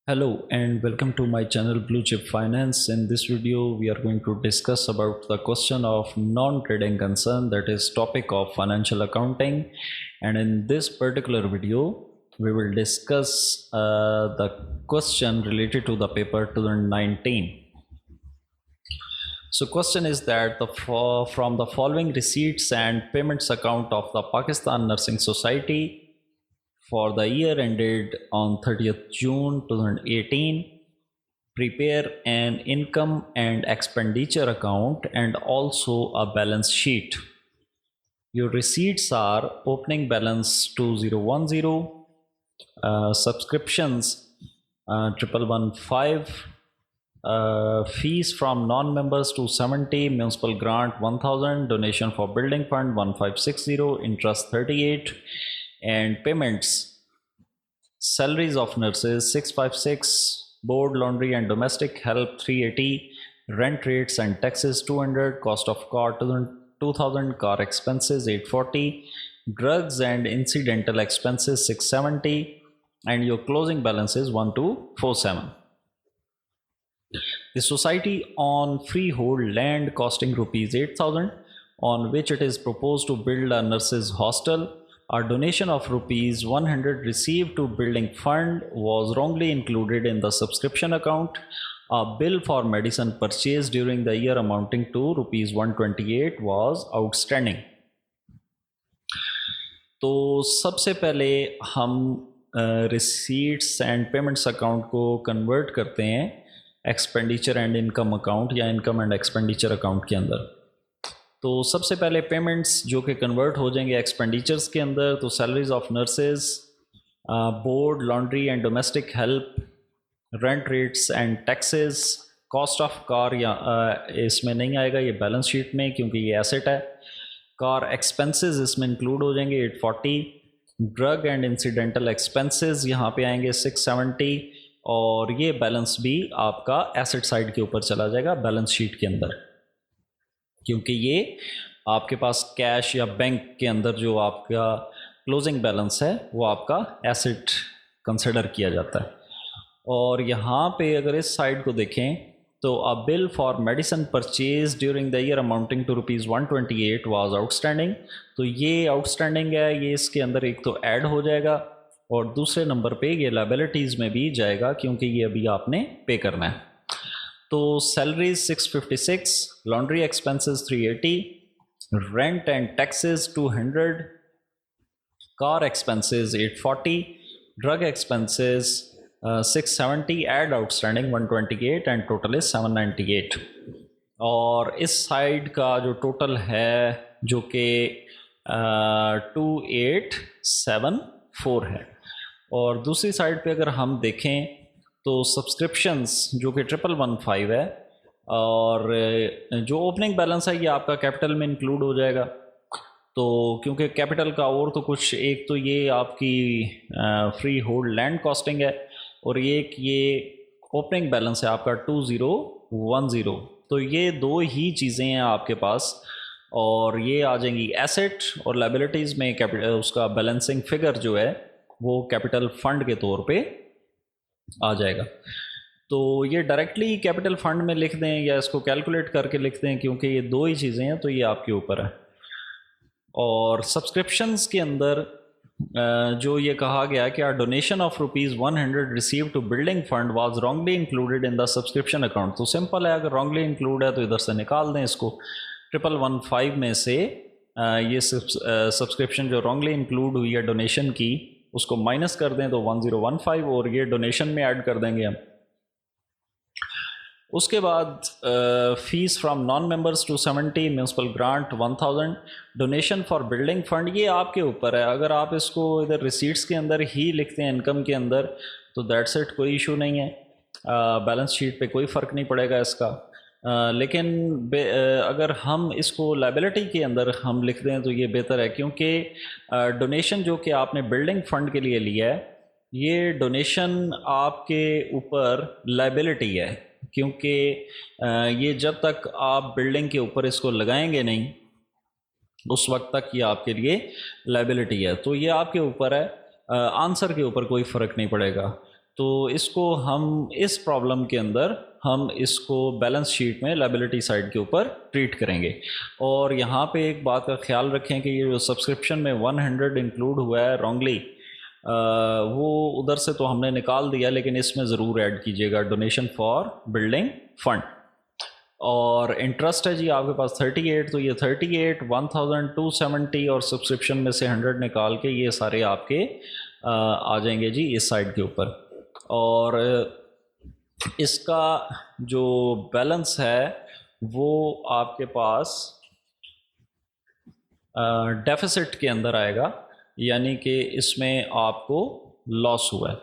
Hello and welcome to my channel Blue Chip Finance. In this video we are going to discuss about the question of non-trading concern, that is topic of financial accounting, and in this particular video we will discuss the question related to the paper 2019. So question is that from the following receipts and payments account of the Pakistan Nursing Society for the year ended on 30th June 2018, prepare an income and expenditure account and also a balance sheet. Your receipts are opening balance 2010, subscriptions 1115, fees from non-members 270, municipal grant 1000, donation for building fund 1560, interest 38, and payments: salaries of nurses 656, board, laundry and domestic help 380, rent rates and taxes 200, cost of car 2000, car expenses 840, drugs and incidental expenses 670, and your closing balance is 1247. The society on freehold land costing rupees 8000, on which it is proposed to build a nurses hostel. A donation of rupees 100 received to building fund was wrongly included in the subscription account. A bill for medicine purchased during the year amounting to rupees 128 was outstanding. तो सबसे पहले हम receipts and payments account को convert करते हैं expenditure and income account या income and expenditure account के अंदर। तो सबसे पहले पेमेंट्स जो कि कन्वर्ट हो जाएंगे एक्सपेंडिचर्स के अंदर, तो salaries of nurses, board, laundry and domestic help, rent rates and taxes, cost of car या इसमें नहीं आएगा, ये बैलेंस शीट में क्योंकि ये एसेट है। कार एक्सपेंसेस इसमें इंक्लूड हो जाएंगे 840, ड्रग एंड इंसिडेंटल एक्सपेंसेस यहाँ पे आएंगे 670, और ये बैलेंस भी आपका एसेट साइड के ऊपर चला जाएगा बैलेंस शीट के अंदर, क्योंकि ये आपके पास कैश या बैंक के अंदर जो आपका क्लोजिंग बैलेंस है वो आपका एसेट कंसिडर किया जाता है। और यहाँ पे अगर इस साइड को देखें तो a bill for medicine purchase during the year amounting to rupees 128 was outstanding, तो ये आउटस्टैंडिंग है, ये इसके अंदर एक तो ऐड हो जाएगा और दूसरे नंबर पे ये लायबिलिटीज़ में भी जाएगा क्योंकि ये अभी आपने पे करना है। तो salaries 656, laundry expenses 380, rent and taxes 200, car expenses 840, drug expenses 670, add outstanding 128 and total is 798। और इस साइड का जो टोटल है जो कि 2874 है। और दूसरी साइड पे अगर हम देखें तो सब्सक्रिप्शंस जो कि 1115 है, और जो ओपनिंग बैलेंस है ये आपका कैपिटल में इंक्लूड हो जाएगा। तो क्योंकि कैपिटल का और तो कुछ, एक तो ये आपकी फ्री होल्ड लैंड कॉस्टिंग है और एक ये ओपनिंग बैलेंस है आपका 2010, तो ये दो ही चीज़ें हैं आपके पास, और ये आ जाएंगी एसेट और लायबिलिटीज़ में। कैपिटल उसका बैलेंसिंग फिगर जो है वो कैपिटल फंड के तौर पे आ जाएगा। तो ये डायरेक्टली कैपिटल फंड में लिख दें या इसको कैलकुलेट करके लिख दें, क्योंकि ये दो ही चीज़ें हैं, तो ये आपके ऊपर है। और सब्सक्रिप्शंस के अंदर जो ये कहा गया कि are donation of rupees 100 receive to building fund was wrongly included in the subscription account, तो सिंपल है, अगर रॉन्गली इंक्लूड है तो इधर से निकाल दें इसको। 1115 में से ये सब्सक्रिप्शन जो रॉन्गली इंक्लूड हुई है डोनेशन की उसको माइनस कर दें तो 1015, और ये डोनेशन में ऐड कर देंगे हम। उसके बाद fees from non members 270, municipal grant 1000, donation for building fund, ये आपके ऊपर है। अगर आप इसको इधर रिसीट्स के अंदर ही लिखते हैं इनकम के अंदर तो दैट्स इट, कोई इशू नहीं है, बैलेंस शीट पे कोई फ़र्क नहीं पड़ेगा इसका। लेकिन अगर हम इसको लायबिलिटी के अंदर हम लिख दें तो ये बेहतर है, क्योंकि डोनेशन जो कि आपने बिल्डिंग फंड के लिए लिया है ये डोनेशन आपके ऊपर लायबिलिटी है, क्योंकि ये जब तक आप बिल्डिंग के ऊपर इसको लगाएंगे नहीं उस वक्त तक ये आपके लिए लायबिलिटी है। तो ये आपके ऊपर है, आंसर के ऊपर कोई फ़र्क नहीं पड़ेगा। तो इसको हम इस प्रॉब्लम के अंदर हम इसको बैलेंस शीट में लायबिलिटी साइड के ऊपर ट्रीट करेंगे। और यहाँ पे एक बात का ख्याल रखें कि ये जो सब्सक्रिप्शन में 100 इंक्लूड हुआ है रॉन्गली, वो उधर से तो हमने निकाल दिया, लेकिन इसमें ज़रूर ऐड कीजिएगा डोनेशन फॉर बिल्डिंग फंड। और इंटरेस्ट है जी आपके पास 38, तो ये 38, 1270 और सब्सक्रिप्शन में से 100 निकाल के ये सारे आपके आ जाएंगे जी इस साइड के ऊपर। और इसका जो बैलेंस है वो आपके पास डेफिसिट के अंदर आएगा, यानी कि इसमें आपको लॉस हुआ है।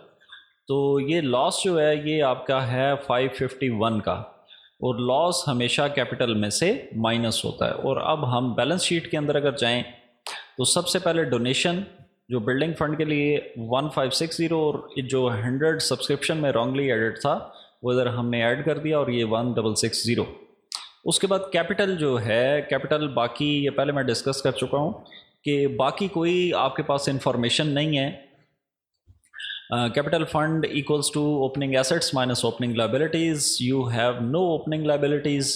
तो ये लॉस जो है ये आपका है 551 का, और लॉस हमेशा कैपिटल में से माइनस होता है। और अब हम बैलेंस शीट के अंदर अगर जाएं तो सबसे पहले डोनेशन जो बिल्डिंग फंड के लिए 1560 और जो 100 सब्सक्रिप्शन में रॉन्गली एडेड था वो इधर हमने ऐड कर दिया, और ये 1660। उसके बाद कैपिटल जो है, कैपिटल बाकी ये पहले मैं डिस्कस कर चुका हूँ कि बाकी कोई आपके पास इंफॉर्मेशन नहीं है। Capital fund equals to opening assets minus opening liabilities. You have no opening liabilities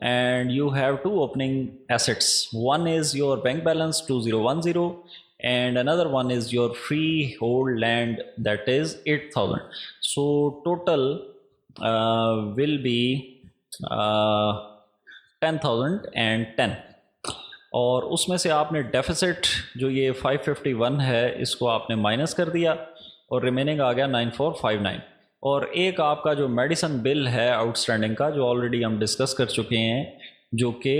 and you have two opening assets. One is your bank balance 2010 and another one is your freehold land, that is 8000. So total will be 10,010, और उसमें से आपने deficit जो ये 551 है इसको आपने minus कर दिया और रिमेनिंग आ गया 9459। और एक आपका जो मेडिसिन बिल है आउटस्टैंडिंग का, जो ऑलरेडी हम डिस्कस कर चुके हैं, जो कि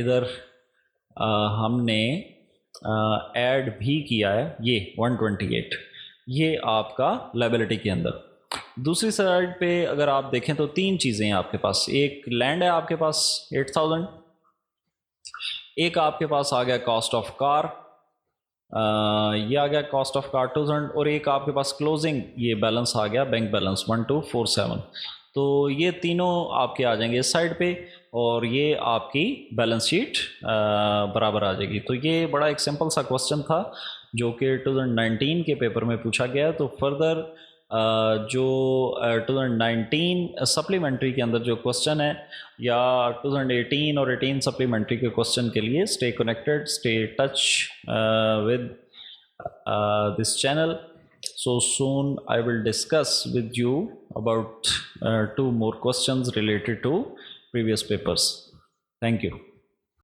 इधर हमने ऐड भी किया है, ये 128, ये आपका लायबिलिटी के अंदर। दूसरी साइड पे अगर आप देखें तो तीन चीज़ें हैं आपके पास। एक लैंड है आपके पास 8000, एक आपके पास आ गया कॉस्ट ऑफ कार, ये आ गया कॉस्ट ऑफ कार 2000, और एक आपके पास क्लोजिंग ये बैलेंस आ गया बैंक बैलेंस 1247। तो ये तीनों आपके आ जाएंगे इस साइड पे, और ये आपकी बैलेंस शीट बराबर आ जाएगी। तो ये बड़ा एक सिंपल सा क्वेश्चन था जो कि 2019 के पेपर में पूछा गया। तो फर्दर जो 2019 सप्लीमेंट्री के अंदर जो क्वेश्चन है, या 2018 और 18 सप्लीमेंट्री के क्वेश्चन के लिए stay connected, stay touch with this channel. So soon I will discuss with you about 2 more questions related to previous papers. Thank you.